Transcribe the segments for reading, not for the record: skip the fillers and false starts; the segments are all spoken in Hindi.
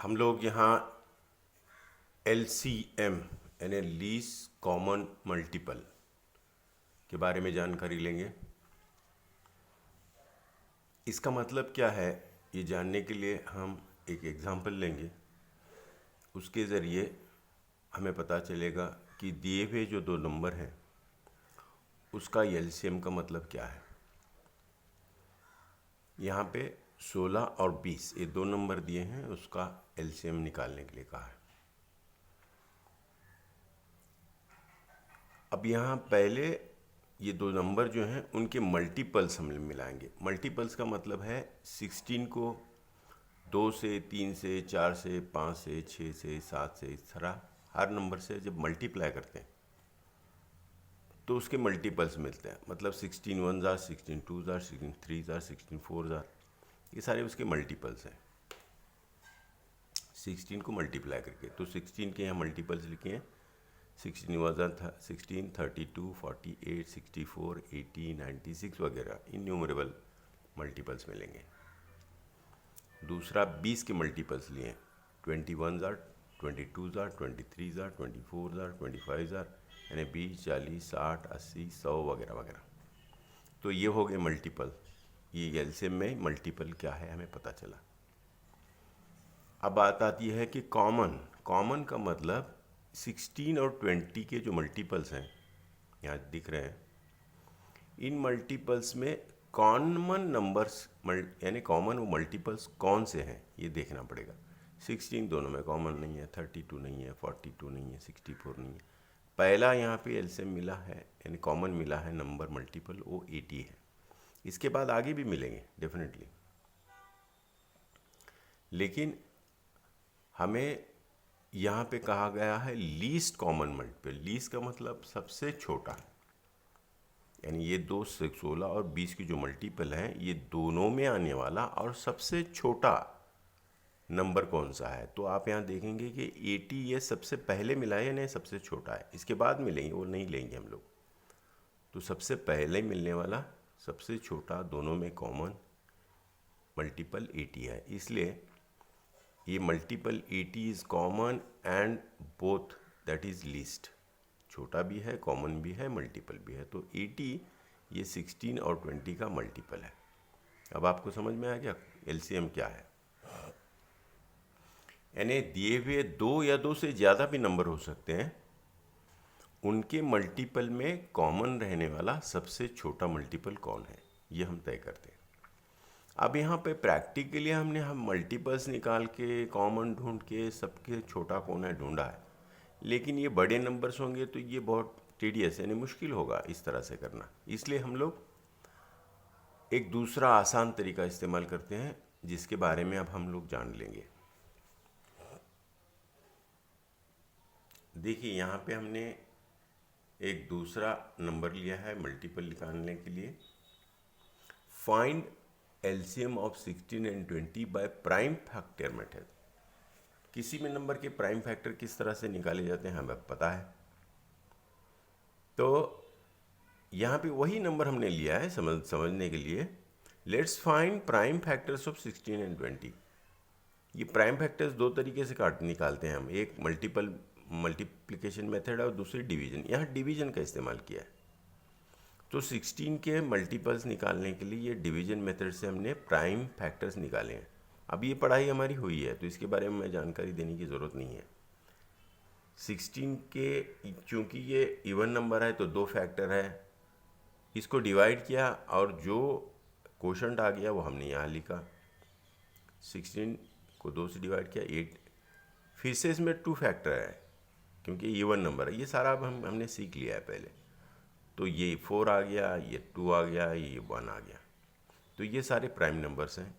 हम लोग यहाँ LCM यानी लीस्ट कॉमन मल्टीपल के बारे में जानकारी लेंगे। इसका मतलब क्या है ये जानने के लिए हम एक एग्जांपल लेंगे। उसके ज़रिए हमें पता चलेगा कि दिए हुए जो दो नंबर हैं उसका LCM का मतलब क्या है। यहाँ पे 16 और 20 ये दो नंबर दिए हैं, उसका LCM निकालने के लिए कहा है। अब यहाँ पहले ये दो नंबर जो हैं उनके मल्टीपल्स हम मिलाएंगे। मल्टीपल्स का मतलब है 16 को 2 से, 3 से, 4 से, 5 से, 6 से, 7 से, इस तरह हर नंबर से जब मल्टीप्लाई करते हैं तो उसके मल्टीपल्स मिलते हैं। मतलब 16 1 जार, 16 2 जार, 16 3 जार, 16 4 जार, ये सारे उसके मल्टीपल्स हैं 16 को मल्टीप्लाई करके। तो 16 के यहाँ मल्टीपल्स लिखे हैं 16 1 जार 16, 32, 48, 64, 80, 96 वगैरह इन्यूमरेबल मल्टीपल्स मिलेंगे। दूसरा 20 के मल्टीपल्स लिए 21 jar, 22 jar, 23 jar, 24 jar, 25 jar, यानी 20, 40, 60, 80, 100 वगैरह वगैरह। तो ये हो गए मल्टीपल। ये एलसीएम में मल्टीपल क्या है हमें पता चला। अब बात आती है कि कॉमन। कॉमन का मतलब 16 और 20 के जो मल्टीपल्स हैं यहाँ दिख रहे हैं, इन मल्टीपल्स में कॉमन नंबर्स यानी कॉमन वो मल्टीपल्स कौन से हैं ये देखना पड़ेगा। 16 दोनों में कॉमन नहीं है, 32 नहीं है, 42 नहीं है, 64 नहीं है। पहला यहाँ पे एलसीएम मिला है यानी कॉमन मिला है नंबर मल्टीपल, वो 80 है। इसके बाद आगे भी मिलेंगे डेफिनेटली, लेकिन हमें यहाँ पे कहा गया है लीस्ट कॉमन मल्टीपल। लीस्ट का मतलब सबसे छोटा, यानी ये 2 से 16 और 20 की जो मल्टीपल हैं ये दोनों में आने वाला और सबसे छोटा नंबर कौन सा है। तो आप यहाँ देखेंगे कि 80 ये सबसे पहले मिला है यानी सबसे छोटा है, इसके बाद मिलेंगे वो नहीं लेंगे हम लोग। तो सबसे पहले मिलने वाला सबसे छोटा दोनों में कॉमन मल्टीपल 80 है, इसलिए ये multiple 80 is common and both that is least. छोटा भी है, कॉमन भी है, मल्टीपल भी है। तो 80 ये 16 और 20 का मल्टीपल है। अब आपको समझ में आ गया एलसीएम क्या है। यानी दिए हुए दो या दो से ज़्यादा भी नंबर हो सकते हैं, उनके मल्टीपल में कॉमन रहने वाला सबसे छोटा मल्टीपल कौन है ये हम तय करते हैं। अब यहाँ पे प्रैक्टिकली हमने हम मल्टीपल्स निकाल के कॉमन ढूंढ के सबके छोटा कौन है ढूंढा है, लेकिन ये बड़े नंबर्स होंगे तो ये बहुत टीडियस यानी मुश्किल होगा इस तरह से करना। इसलिए हम लोग एक दूसरा आसान तरीका इस्तेमाल करते हैं जिसके बारे में अब हम लोग जान लेंगे। देखिए यहाँ पे हमने एक दूसरा नंबर लिया है मल्टीपल निकालने के लिए। Find LCM of 16 and 20 by prime factor method. किसी भी नंबर के प्राइम फैक्टर किस तरह से निकाले जाते हैं हमें पता है। तो यहाँ पे वही नंबर हमने लिया है समझने के लिए। Let's find prime factors of 16 and 20। ये प्राइम फैक्टर्स दो तरीके से निकालते हैं हम, एक मल्टीप्लिकेशन मेथड और दूसरी डिवीजन। यहाँ डिवीजन का इस्तेमाल किया है। तो 16 के मल्टीपल्स निकालने के लिए ये डिवीजन मेथड से हमने प्राइम फैक्टर्स निकाले हैं। अब ये पढ़ाई हमारी हुई है तो इसके बारे में मैं जानकारी देने की ज़रूरत नहीं है। 16 के चूँकि ये इवन नंबर है तो दो फैक्टर है, इसको डिवाइड किया और जो क्वोशंट आ गया वो हमने यहाँ लिखा। 16 को 2 से डिवाइड किया 8। फिर से इसमें 2 फैक्टर है क्योंकि इवन नंबर है। ये सारा अब हमने सीख लिया है पहले। तो ये 4 आ गया, ये 2 आ गया, ये 1 आ गया। तो ये सारे प्राइम नंबर्स हैं।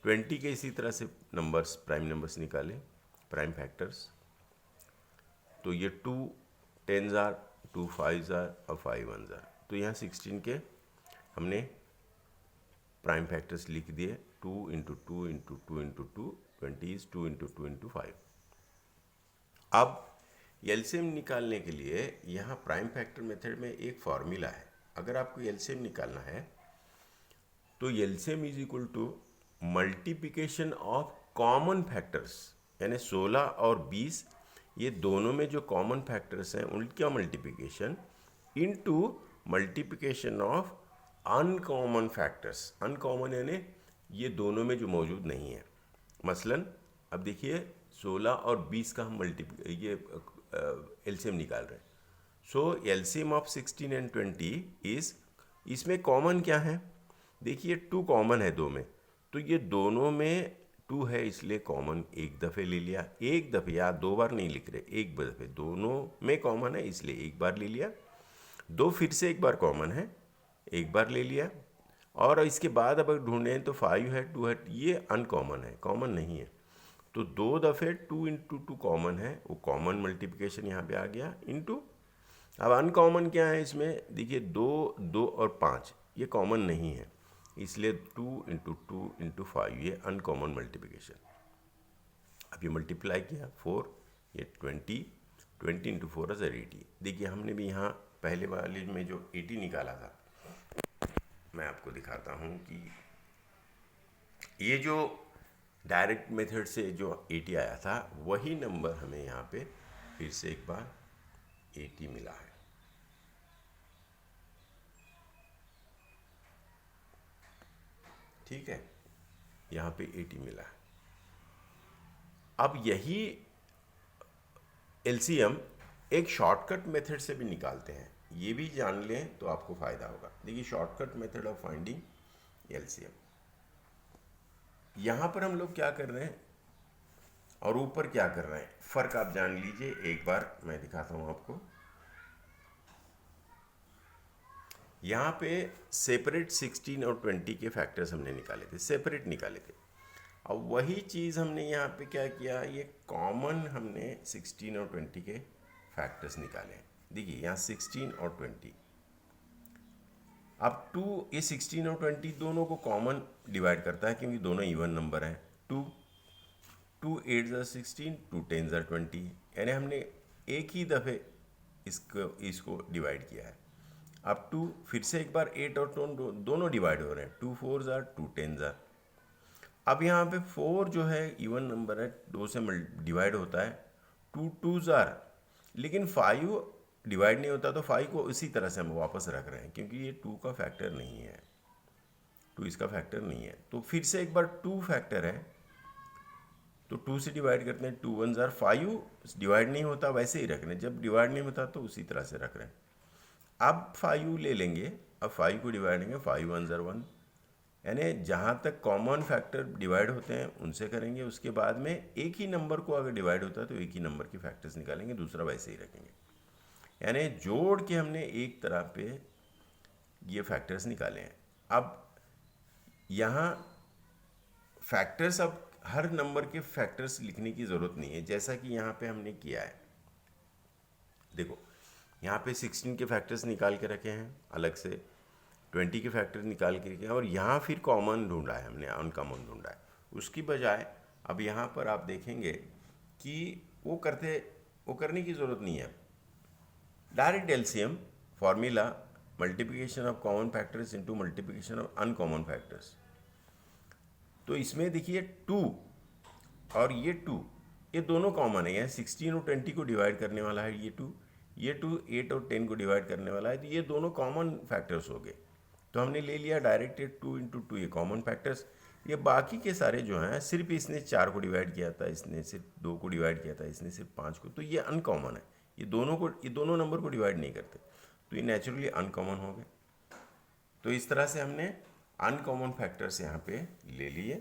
20 के इसी तरह से नंबर्स प्राइम नंबर्स निकाले, प्राइम फैक्टर्स। तो ये 2 10 जार, 2 5 जार और 5 1 जार। तो यहाँ 16 के हमने प्राइम फैक्टर्स लिख दिए। 2 into 2 into 2 into 2, 20 is 2 into 2 into 5। अब एलसीएम निकालने के लिए यहाँ प्राइम फैक्टर मेथड में एक फॉर्मूला है। अगर आपको एलसीएम निकालना है तो LCM is equal to multiplication of common factors यानी 16 और 20 ये दोनों में जो कॉमन फैक्टर्स हैं उनका multiplication into multiplication of uncommon factors. Uncommon यानी ये दोनों में जो मौजूद नहीं है। मसलन अब देखिए 16 और 20 का हम ये एलसीएम निकाल रहे हैं। सो एलसीएम ऑफ 16 एंड 20 इज, इसमें कॉमन क्या है, देखिए 2 कॉमन है दो में, तो ये दोनों में 2 है इसलिए कॉमन एक दफ़े ले लिया। एक दफ़े या 2 बार नहीं लिख रहे, एक दफ़े, दोनों में कॉमन है इसलिए एक बार ले लिया। 2 फिर से एक बार कॉमन है, एक बार ले लिया। और इसके बाद अब अगर ढूंढें तो 5 है, 2 है, ये अनकॉमन है, कॉमन नहीं है। तो 2 दफ़े 2 इंटू 2 कॉमन है, वो कॉमन मल्टीप्लिकेशन यहाँ पे आ गया इंटू। अब अनकॉमन क्या है इसमें, देखिए 2, 2 और 5 ये कॉमन नहीं है इसलिए 2 इंटू 2 इंटू 5 ये अनकॉमन मल्टीप्लिकेशन। अब ये मल्टीप्लाई किया 4, ये 20 इंटू 4 इज 80। देखिए हमने भी यहाँ पहले वाले में जो 80 निकाला था, मैं आपको दिखाता हूँ कि ये जो डायरेक्ट मेथड से जो 80 आया था वही नंबर हमें यहाँ पे फिर से एक बार 80 मिला है। ठीक है, यहाँ पे 80 मिला है। अब यही एलसीएम एक शॉर्टकट मेथड से भी निकालते हैं, ये भी जान लें तो आपको फ़ायदा होगा। देखिए shortcut method of finding LCM, यहाँ पर हम लोग क्या कर रहे हैं और ऊपर क्या कर रहे हैं, फ़र्क आप जान लीजिए। एक बार मैं दिखाता हूँ आपको। यहाँ पे सेपरेट 16 और 20 के फैक्टर्स हमने निकाले थे, सेपरेट निकाले थे। अब वही चीज़ हमने यहाँ पे क्या किया, ये कॉमन हमने 16 और 20 के फैक्टर्स निकाले हैं। देखिए यहाँ 16 और 20, अब 2, ये 16 और 20 दोनों को कॉमन डिवाइड करता है क्योंकि दोनों इवन नंबर हैं। 2 8 ज़ा 16, 2 10 ज़ा 20, यानी हमने एक ही दफ़े इसको डिवाइड किया है। अब 2 फिर से एक बार 8 और 2 दोनों डिवाइड हो रहे हैं, 2 4 ज़ा 2 10 ज़ा। अब यहाँ पे 4 जो है इवन नंबर है, 2 से डिवाइड होता है, 2 2 ज़ा, लेकिन 5 डिवाइड नहीं होता तो 5 को इसी तरह से हम वापस रख रहे हैं क्योंकि ये 2 का फैक्टर नहीं है, 2 इसका फैक्टर नहीं है। तो फिर से एक बार 2 फैक्टर है तो 2 से डिवाइड करते हैं, 2 1 ज़ा, 5 डिवाइड नहीं होता वैसे ही रख रहे हैं, जब डिवाइड नहीं होता तो उसी तरह से रख रहे हैं। अब 5 ले लेंगे, अब 5 को डिवाइड करेंगे, 5 1 ज़ा 1, यानी जहाँ तक कॉमन फैक्टर डिवाइड होते हैं उनसे करेंगे। उसके बाद में एक ही नंबर को अगर डिवाइड होता है तो एक ही नंबर के फैक्टर्स निकालेंगे, दूसरा वैसे ही रखेंगे। यानी जोड़ के हमने एक तरह पे ये फैक्टर्स निकाले हैं। अब यहाँ फैक्टर्स, अब हर नंबर के फैक्टर्स लिखने की ज़रूरत नहीं है, जैसा कि यहाँ पे हमने किया है। देखो यहाँ पे 16 के फैक्टर्स निकाल के रखे हैं अलग से, 20 के फैक्टर निकाल के रखे हैं, और यहाँ फिर कॉमन ढूंढा है हमने, अनकॉमन ढूंढा है। उसकी बजाय अब यहाँ पर आप देखेंगे कि वो करने की ज़रूरत नहीं है। Direct LCM formula multiplication of common factors into multiplication of uncommon factors. तो इसमें देखिए 2 और ये 2 ये दोनों कॉमन है, यानी 16 और 20 को डिवाइड करने वाला है ये 2, ये 2 8 और 10 को डिवाइड करने वाला है, तो ये दोनों कॉमन फैक्टर्स हो गए। तो हमने ले लिया डायरेक्ट 2 इंटू 2 ये कॉमन फैक्टर्स। ये बाकी के सारे जो हैं, सिर्फ इसने 4 को डिवाइड किया था, इसने सिर्फ 2 को डिवाइड किया था, इसने सिर्फ 5 को, तो ये अनकॉमन है। ये दोनों नंबर को डिवाइड नहीं करते, तो ये नेचुरली अनकॉमन हो गए। तो इस तरह से हमने अनकॉमन फैक्टर्स यहाँ पे ले लिए,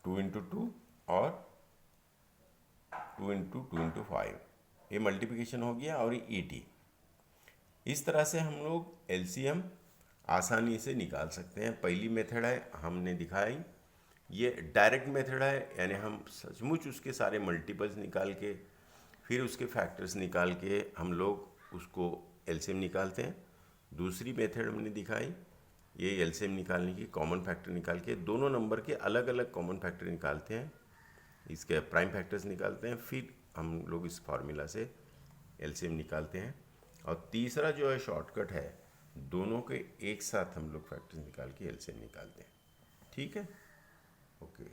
2 इंटू 2 और 2 इंटू 2 इंटू 5, ये मल्टीप्लिकेशन हो गया और ये 80। इस तरह से हम लोग एलसीएम आसानी से निकाल सकते हैं। पहली मेथड है हमने दिखाई, ये डायरेक्ट मेथड है, यानी हम सचमुच उसके सारे मल्टीपल्स निकाल के फिर उसके फैक्टर्स निकाल के हम लोग उसको एलसीएम निकालते हैं। दूसरी मेथड हमने दिखाई, ये एलसीएम निकालने की, कॉमन फैक्टर निकाल के दोनों नंबर के अलग अलग कॉमन फैक्टर निकालते हैं, इसके प्राइम फैक्टर्स निकालते हैं, फिर हम लोग इस फार्मूला से एलसीएम निकालते हैं। और तीसरा जो है शॉर्टकट है, दोनों के एक साथ हम लोग फैक्टर्स निकाल के एलसीएम निकालते हैं। ठीक है, ओके।